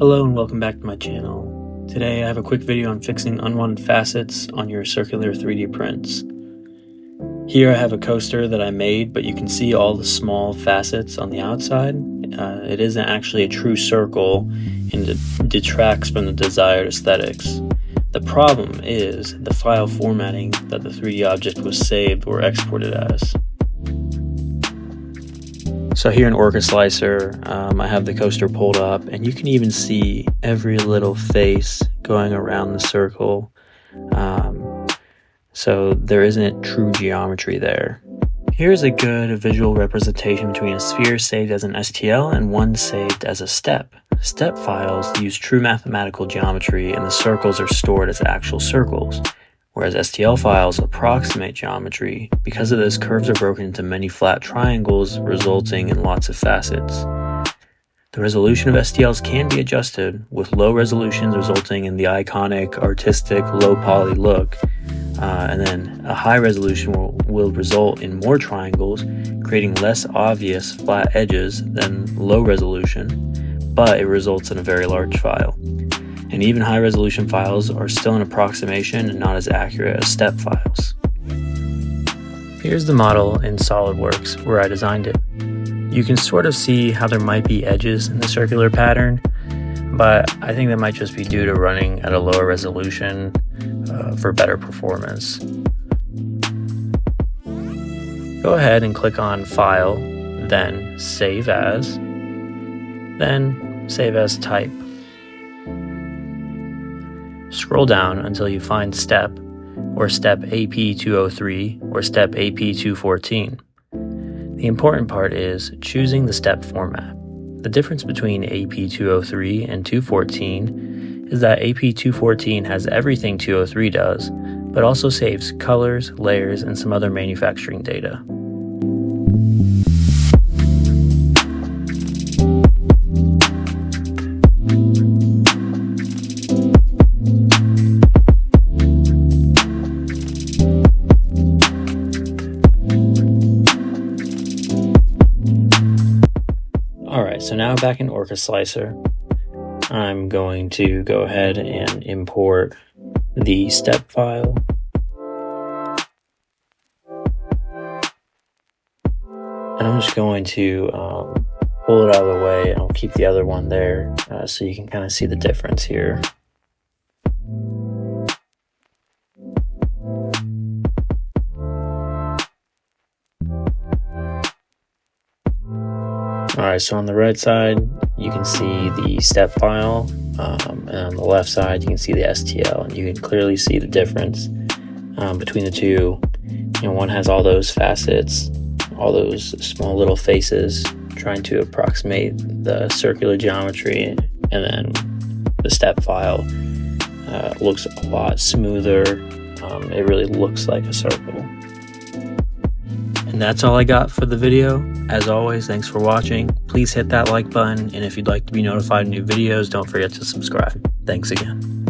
Hello and welcome back to my channel. Today I have a quick video on fixing unwanted facets on your circular 3D prints. Here I have a coaster that I made, but you can see all the small facets on the outside. It isn't actually a true circle and it detracts from the desired aesthetics. The problem is the file formatting that the 3D object was saved or exported as. So here in Orca Slicer, I have the coaster pulled up, and you can even see every little face going around the circle. So there isn't true geometry there. Here's a good visual representation between a sphere saved as an STL and one saved as a step. Step files use true mathematical geometry, and the circles are stored as actual circles, whereas STL files approximate geometry. Because of this, curves are broken into many flat triangles, resulting in lots of facets. The resolution of STLs can be adjusted, with low resolutions resulting in the iconic, artistic, low poly look, and then a high resolution will result in more triangles, creating less obvious flat edges than low resolution, but it results in a very large file. And even high resolution files are still an approximation and not as accurate as step files. Here's the model in SolidWorks where I designed it. You can sort of see how there might be edges in the circular pattern, but I think that might just be due to running at a lower resolution for better performance. Go ahead and click on File, then Save As, then Save As Type. Scroll down until you find Step, or Step AP203, or Step AP214. The important part is choosing the step format. The difference between AP203 and 214 is that AP214 has everything 203 does, but also saves colors, layers, and some other manufacturing data. Alright, so now back in Orca Slicer, I'm going to go ahead and import the step file. And I'm just going to pull it out of the way, and I'll keep the other one there so you can kind of see the difference here. Alright, so on the right side, you can see the step file, and on the left side, you can see the STL, and you can clearly see the difference between the two. One has all those facets, all those small little faces, trying to approximate the circular geometry, and then the step file looks a lot smoother. It really looks like a circle. And that's all I got for the video. As always, thanks for watching. Please hit that like button, and if you'd like to be notified of new videos, don't forget to subscribe. Thanks again.